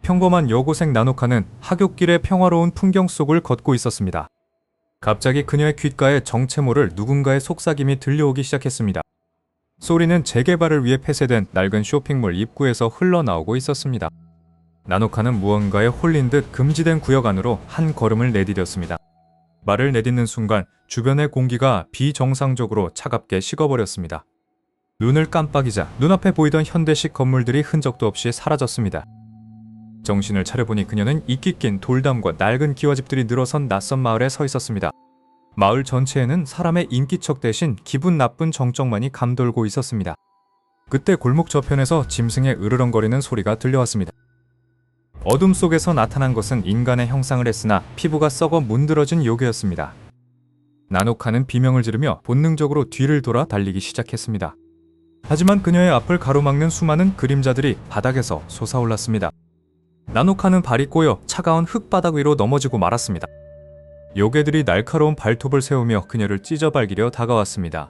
평범한 여고생 나노카는 하굣길의 평화로운 풍경 속을 걷고 있었습니다. 갑자기 그녀의 귓가에 정체 모를 누군가의 속삭임이 들려오기 시작했습니다. 소리는 재개발을 위해 폐쇄된 낡은 쇼핑몰 입구에서 흘러나오고 있었습니다. 나노카는 무언가에 홀린 듯 금지된 구역 안으로 한 걸음을 내디뎠습니다. 말을 내딛는 순간 주변의 공기가 비정상적으로 차갑게 식어버렸습니다. 눈을 깜빡이자 눈앞에 보이던 현대식 건물들이 흔적도 없이 사라졌습니다. 정신을 차려보니 그녀는 이끼 낀 돌담과 낡은 기와집들이 늘어선 낯선 마을에 서 있었습니다. 마을 전체에는 사람의 인기척 대신 기분 나쁜 정적만이 감돌고 있었습니다. 그때 골목 저편에서 짐승의 으르렁거리는 소리가 들려왔습니다. 어둠 속에서 나타난 것은 인간의 형상을 했으나 피부가 썩어 문드러진 요괴였습니다. 나노카는 비명을 지르며 본능적으로 뒤를 돌아 달리기 시작했습니다. 하지만 그녀의 앞을 가로막는 수많은 그림자들이 바닥에서 솟아올랐습니다. 나노카는 발이 꼬여 차가운 흙바닥 위로 넘어지고 말았습니다. 요괴들이 날카로운 발톱을 세우며 그녀를 찢어발기려 다가왔습니다.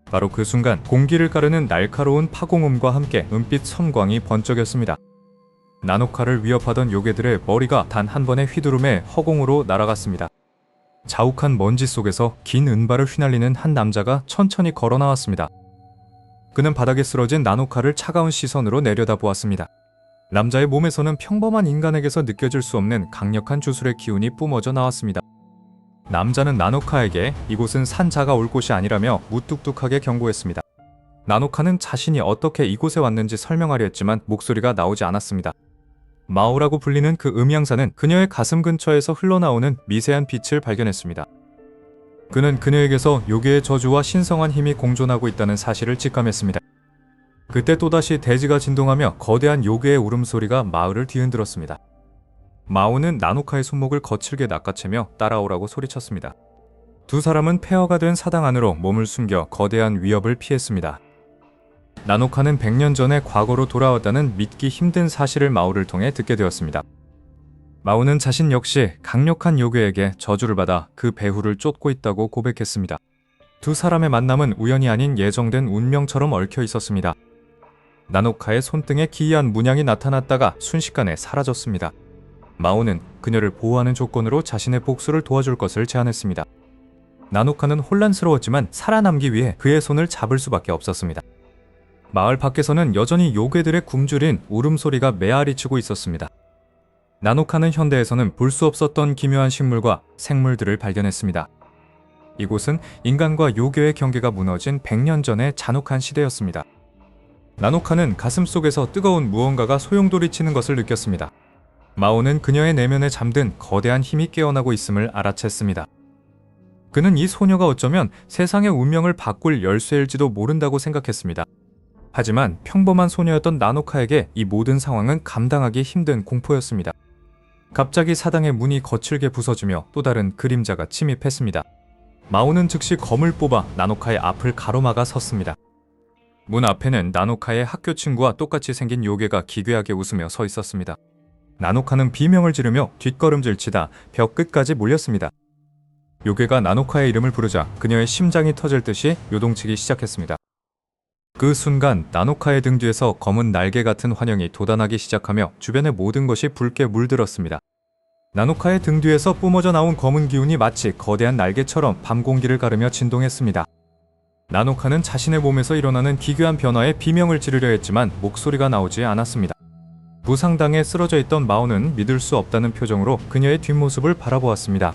바로 그 순간 공기를 가르는 날카로운 파공음과 함께 은빛 선광이 번쩍였습니다. 나노카를 위협하던 요괴들의 머리가 단 한 번의 휘두름에 허공으로 날아갔습니다. 자욱한 먼지 속에서 긴 은발을 휘날리는 한 남자가 천천히 걸어 나왔습니다. 그는 바닥에 쓰러진 나노카를 차가운 시선으로 내려다보았습니다. 남자의 몸에서는 평범한 인간에게서 느껴질 수 없는 강력한 주술의 기운이 뿜어져 나왔습니다. 남자는 나노카에게 이곳은 산자가 올 곳이 아니라며 무뚝뚝하게 경고했습니다. 나노카는 자신이 어떻게 이곳에 왔는지 설명하려 했지만 목소리가 나오지 않았습니다. 마오라고 불리는 그 음향사는 그녀의 가슴 근처에서 흘러나오는 미세한 빛을 발견했습니다. 그는 그녀에게서 요괴의 저주와 신성한 힘이 공존하고 있다는 사실을 직감했습니다. 그때 또다시 대지가 진동하며 거대한 요괴의 울음소리가 마을을 뒤흔들었습니다. 마오는 나노카의 손목을 거칠게 낚아채며 따라오라고 소리쳤습니다. 두 사람은 폐허가 된 사당 안으로 몸을 숨겨 거대한 위협을 피했습니다. 나노카는 100년 전에 과거로 돌아왔다는 믿기 힘든 사실을 마오를 통해 듣게 되었습니다. 마오는 자신 역시 강력한 요괴에게 저주를 받아 그 배후를 쫓고 있다고 고백했습니다. 두 사람의 만남은 우연이 아닌 예정된 운명처럼 얽혀 있었습니다. 나노카의 손등에 기이한 문양이 나타났다가 순식간에 사라졌습니다. 마오는 그녀를 보호하는 조건으로 자신의 복수를 도와줄 것을 제안했습니다. 나노카는 혼란스러웠지만 살아남기 위해 그의 손을 잡을 수밖에 없었습니다. 마을 밖에서는 여전히 요괴들의 굶주린 울음소리가 메아리치고 있었습니다. 나노카는 현대에서는 볼 수 없었던 기묘한 식물과 생물들을 발견했습니다. 이곳은 인간과 요괴의 경계가 무너진 100년 전의 잔혹한 시대였습니다. 나노카는 가슴속에서 뜨거운 무언가가 소용돌이치는 것을 느꼈습니다. 마오는 그녀의 내면에 잠든 거대한 힘이 깨어나고 있음을 알아챘습니다. 그는 이 소녀가 어쩌면 세상의 운명을 바꿀 열쇠일지도 모른다고 생각했습니다. 하지만 평범한 소녀였던 나노카에게 이 모든 상황은 감당하기 힘든 공포였습니다. 갑자기 사당의 문이 거칠게 부서지며 또 다른 그림자가 침입했습니다. 마오는 즉시 검을 뽑아 나노카의 앞을 가로막아 섰습니다. 문 앞에는 나노카의 학교 친구와 똑같이 생긴 요괴가 기괴하게 웃으며 서 있었습니다. 나노카는 비명을 지르며 뒷걸음질치다 벽 끝까지 몰렸습니다. 요괴가 나노카의 이름을 부르자 그녀의 심장이 터질 듯이 요동치기 시작했습니다. 그 순간 나노카의 등 뒤에서 검은 날개 같은 환영이 돋아나기 시작하며 주변의 모든 것이 붉게 물들었습니다. 나노카의 등 뒤에서 뿜어져 나온 검은 기운이 마치 거대한 날개처럼 밤 공기를 가르며 진동했습니다. 나노카는 자신의 몸에서 일어나는 기괴한 변화에 비명을 지르려 했지만 목소리가 나오지 않았습니다. 부상당해 쓰러져 있던 마오는 믿을 수 없다는 표정으로 그녀의 뒷모습을 바라보았습니다.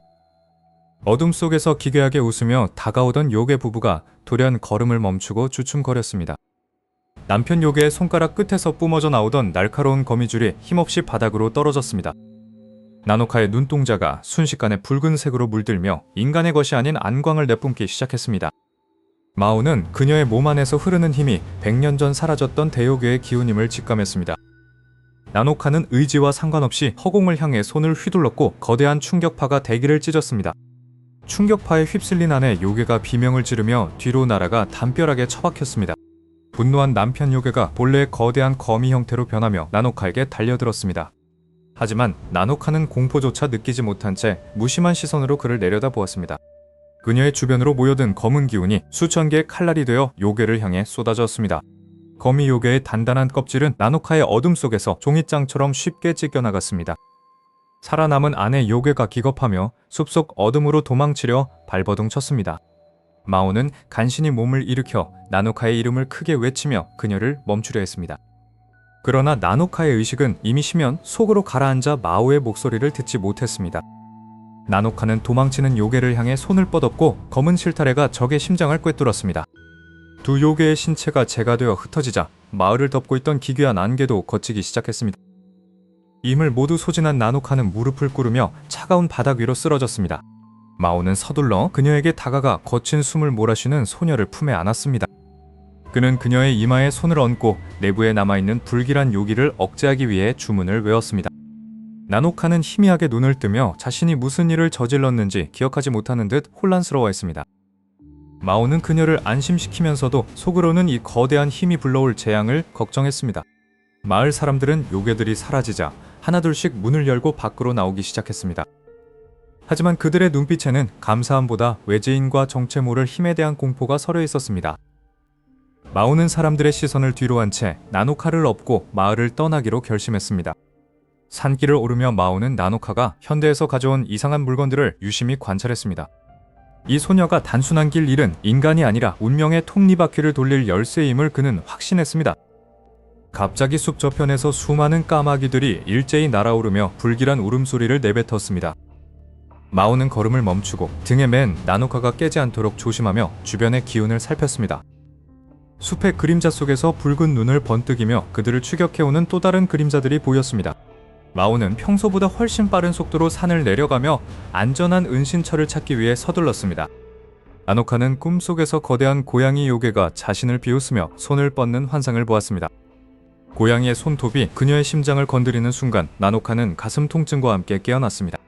어둠 속에서 기괴하게 웃으며 다가오던 요괴 부부가 돌연 걸음을 멈추고 주춤거렸습니다. 남편 요괴의 손가락 끝에서 뿜어져 나오던 날카로운 거미줄이 힘없이 바닥으로 떨어졌습니다. 나노카의 눈동자가 순식간에 붉은색으로 물들며 인간의 것이 아닌 안광을 내뿜기 시작했습니다. 마오는 그녀의 몸 안에서 흐르는 힘이 100년 전 사라졌던 대요괴의 기운임을 직감했습니다. 나노카는 의지와 상관없이 허공을 향해 손을 휘둘렀고 거대한 충격파가 대기를 찢었습니다. 충격파에 휩쓸린 안에 요괴가 비명을 지르며 뒤로 날아가 담벼락에 처박혔습니다. 분노한 남편 요괴가 본래의 거대한 거미 형태로 변하며 나노카에게 달려들었습니다. 하지만 나노카는 공포조차 느끼지 못한 채 무심한 시선으로 그를 내려다보았습니다. 그녀의 주변으로 모여든 검은 기운이 수천 개의 칼날이 되어 요괴를 향해 쏟아졌습니다. 거미 요괴의 단단한 껍질은 나노카의 어둠 속에서 종이장처럼 쉽게 찢겨나갔습니다. 살아남은 아내 요괴가 기겁하며 숲속 어둠으로 도망치려 발버둥 쳤습니다. 마오는 간신히 몸을 일으켜 나노카의 이름을 크게 외치며 그녀를 멈추려 했습니다. 그러나 나노카의 의식은 이미 쉬면 속으로 가라앉아 마오의 목소리를 듣지 못했습니다. 나노카는 도망치는 요괴를 향해 손을 뻗었고 검은 실타래가 적의 심장을 꿰뚫었습니다. 두 요괴의 신체가 재가 되어 흩어지자 마을을 덮고 있던 기괴한 안개도 걷히기 시작했습니다. 임을 모두 소진한 나노카는 무릎을 꿇으며 차가운 바닥 위로 쓰러졌습니다. 마오는 서둘러 그녀에게 다가가 거친 숨을 몰아쉬는 소녀를 품에 안았습니다. 그는 그녀의 이마에 손을 얹고 내부에 남아있는 불길한 요기를 억제하기 위해 주문을 외웠습니다. 나노카는 희미하게 눈을 뜨며 자신이 무슨 일을 저질렀는지 기억하지 못하는 듯 혼란스러워했습니다. 마오는 그녀를 안심시키면서도 속으로는 이 거대한 힘이 불러올 재앙을 걱정했습니다. 마을 사람들은 요괴들이 사라지자 하나둘씩 문을 열고 밖으로 나오기 시작했습니다. 하지만 그들의 눈빛에는 감사함보다 외제인과 정체 모를 힘에 대한 공포가 서려 있었습니다. 마오는 사람들의 시선을 뒤로 한 채 나노카를 업고 마을을 떠나기로 결심했습니다. 산길을 오르며 마오는 나노카가 현대에서 가져온 이상한 물건들을 유심히 관찰했습니다. 이 소녀가 단순한 길 잃은 인간이 아니라 운명의 톱니바퀴를 돌릴 열쇠임을 그는 확신했습니다. 갑자기 숲 저편에서 수많은 까마귀들이 일제히 날아오르며 불길한 울음소리를 내뱉었습니다. 마오는 걸음을 멈추고 등에 맨 나노카가 깨지 않도록 조심하며 주변의 기운을 살폈습니다. 숲의 그림자 속에서 붉은 눈을 번뜩이며 그들을 추격해오는 또 다른 그림자들이 보였습니다. 마오는 평소보다 훨씬 빠른 속도로 산을 내려가며 안전한 은신처를 찾기 위해 서둘렀습니다. 나노카는 꿈속에서 거대한 고양이 요괴가 자신을 비웃으며 손을 뻗는 환상을 보았습니다. 고양이의 손톱이 그녀의 심장을 건드리는 순간 나노카는 가슴 통증과 함께 깨어났습니다.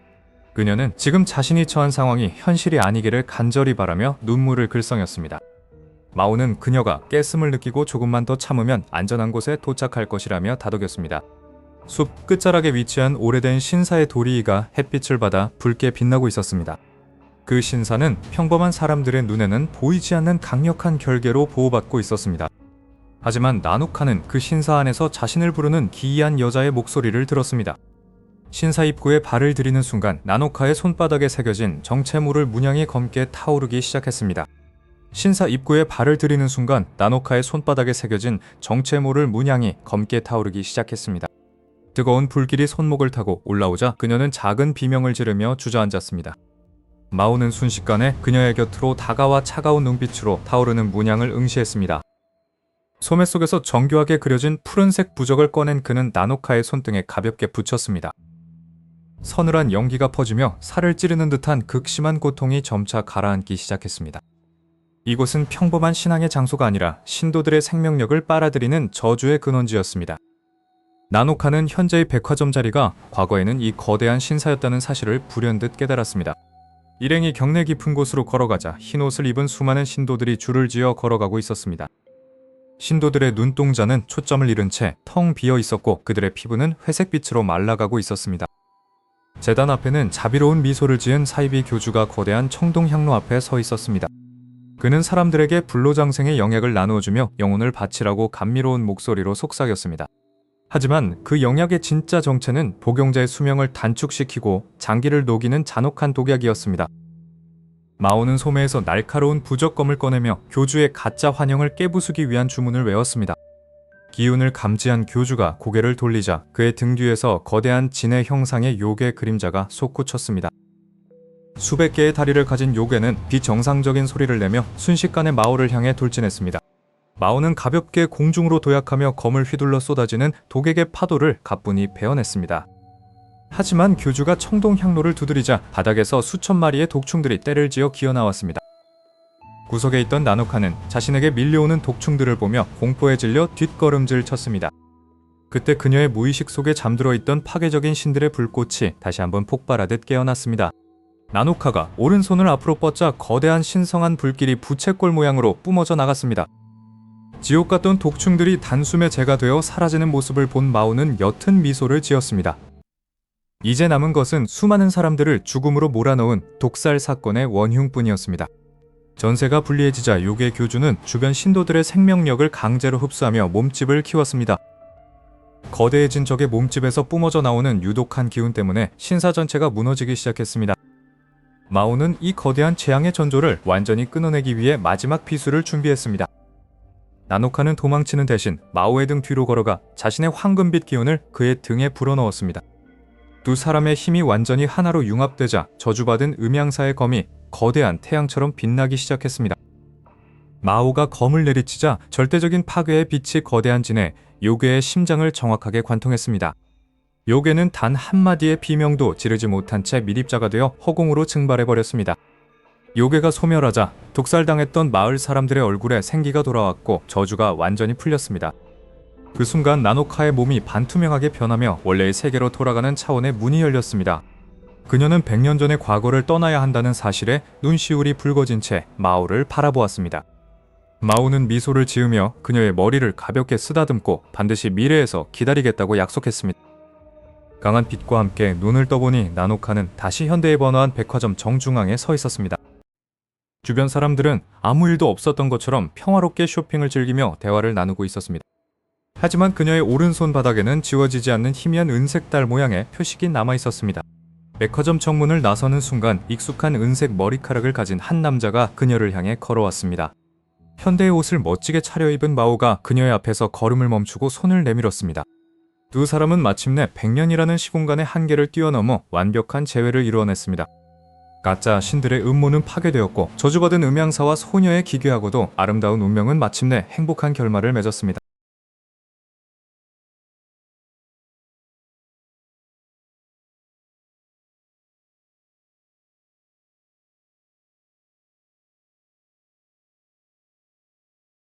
그녀는 지금 자신이 처한 상황이 현실이 아니기를 간절히 바라며 눈물을 글썽였습니다. 마오는 그녀가 깨슴을 느끼고 조금만 더 참으면 안전한 곳에 도착할 것이라며 다독였습니다. 숲 끝자락에 위치한 오래된 신사의 도리이가 햇빛을 받아 붉게 빛나고 있었습니다. 그 신사는 평범한 사람들의 눈에는 보이지 않는 강력한 결계로 보호받고 있었습니다. 하지만 나노카는 그 신사 안에서 자신을 부르는 기이한 여자의 목소리를 들었습니다. 신사 입구에 발을 들이는 순간 나노카의 손바닥에 새겨진 정체모를 문양이 검게 타오르기 시작했습니다. 신사 입구에 발을 들이는 순간 나노카의 손바닥에 새겨진 정체모를 문양이 검게 타오르기 시작했습니다. 뜨거운 불길이 손목을 타고 올라오자 그녀는 작은 비명을 지르며 주저앉았습니다. 마오는 순식간에 그녀의 곁으로 다가와 차가운 눈빛으로 타오르는 문양을 응시했습니다. 소매 속에서 정교하게 그려진 푸른색 부적을 꺼낸 그는 나노카의 손등에 가볍게 붙였습니다. 서늘한 연기가 퍼지며 살을 찌르는 듯한 극심한 고통이 점차 가라앉기 시작했습니다. 이곳은 평범한 신앙의 장소가 아니라 신도들의 생명력을 빨아들이는 저주의 근원지였습니다. 나노카는 현재의 백화점 자리가 과거에는 이 거대한 신사였다는 사실을 불현듯 깨달았습니다. 일행이 경내 깊은 곳으로 걸어가자 흰옷을 입은 수많은 신도들이 줄을 지어 걸어가고 있었습니다. 신도들의 눈동자는 초점을 잃은 채 텅 비어 있었고 그들의 피부는 회색빛으로 말라가고 있었습니다. 제단 앞에는 자비로운 미소를 지은 사이비 교주가 거대한 청동향로 앞에 서 있었습니다. 그는 사람들에게 불로장생의 영약을 나누어주며 영혼을 바치라고 감미로운 목소리로 속삭였습니다. 하지만 그 영약의 진짜 정체는 복용자의 수명을 단축시키고 장기를 녹이는 잔혹한 독약이었습니다. 마오는 소매에서 날카로운 부적검을 꺼내며 교주의 가짜 환영을 깨부수기 위한 주문을 외웠습니다. 기운을 감지한 교주가 고개를 돌리자 그의 등 뒤에서 거대한 진의 형상의 요괴 그림자가 솟구쳤습니다. 수백 개의 다리를 가진 요괴는 비정상적인 소리를 내며 순식간에 마오를 향해 돌진했습니다. 마오는 가볍게 공중으로 도약하며 검을 휘둘러 쏟아지는 독액의 파도를 가뿐히 베어냈습니다. 하지만 교주가 청동향로를 두드리자 바닥에서 수천 마리의 독충들이 떼를 지어 기어나왔습니다. 구석에 있던 나노카는 자신에게 밀려오는 독충들을 보며 공포에 질려 뒷걸음질 쳤습니다. 그때 그녀의 무의식 속에 잠들어 있던 파괴적인 신들의 불꽃이 다시 한번 폭발하듯 깨어났습니다. 나노카가 오른손을 앞으로 뻗자 거대한 신성한 불길이 부채꼴 모양으로 뿜어져 나갔습니다. 지옥 같던 독충들이 단숨에 재가 되어 사라지는 모습을 본 마오는 옅은 미소를 지었습니다. 이제 남은 것은 수많은 사람들을 죽음으로 몰아넣은 독살 사건의 원흉뿐이었습니다. 전세가 불리해지자 요괴 교주는 주변 신도들의 생명력을 강제로 흡수하며 몸집을 키웠습니다. 거대해진 적의 몸집에서 뿜어져 나오는 유독한 기운 때문에 신사 전체가 무너지기 시작했습니다. 마오는 이 거대한 재앙의 전조를 완전히 끊어내기 위해 마지막 비수를 준비했습니다. 나노카는 도망치는 대신 마오의 등 뒤로 걸어가 자신의 황금빛 기운을 그의 등에 불어넣었습니다. 두 사람의 힘이 완전히 하나로 융합되자 저주받은 음양사의 검이 거대한 태양처럼 빛나기 시작했습니다. 마오가 검을 내리치자 절대적인 파괴의 빛이 거대한 진에 요괴의 심장을 정확하게 관통했습니다. 요괴는 단 한마디의 비명도 지르지 못한 채 미립자가 되어 허공으로 증발해버렸습니다. 요괴가 소멸하자 독살당했던 마을 사람들의 얼굴에 생기가 돌아왔고 저주가 완전히 풀렸습니다. 그 순간 나노카의 몸이 반투명하게 변하며 원래의 세계로 돌아가는 차원의 문이 열렸습니다. 그녀는 100년 전의 과거를 떠나야 한다는 사실에 눈시울이 붉어진 채 마오를 바라보았습니다. 마오는 미소를 지으며 그녀의 머리를 가볍게 쓰다듬고 반드시 미래에서 기다리겠다고 약속했습니다. 강한 빛과 함께 눈을 떠보니 나노카는 다시 현대에 번화한 백화점 정중앙에 서 있었습니다. 주변 사람들은 아무 일도 없었던 것처럼 평화롭게 쇼핑을 즐기며 대화를 나누고 있었습니다. 하지만 그녀의 오른손 바닥에는 지워지지 않는 희미한 은색 달 모양의 표식이 남아 있었습니다. 백화점 정문을 나서는 순간 익숙한 은색 머리카락을 가진 한 남자가 그녀를 향해 걸어왔습니다. 현대의 옷을 멋지게 차려입은 마오가 그녀의 앞에서 걸음을 멈추고 손을 내밀었습니다. 두 사람은 마침내 100년이라는 시공간의 한계를 뛰어넘어 완벽한 재회를 이루어냈습니다. 가짜 신들의 음모는 파괴되었고 저주받은 음양사와 소녀의 기괴하고도 아름다운 운명은 마침내 행복한 결말을 맺었습니다.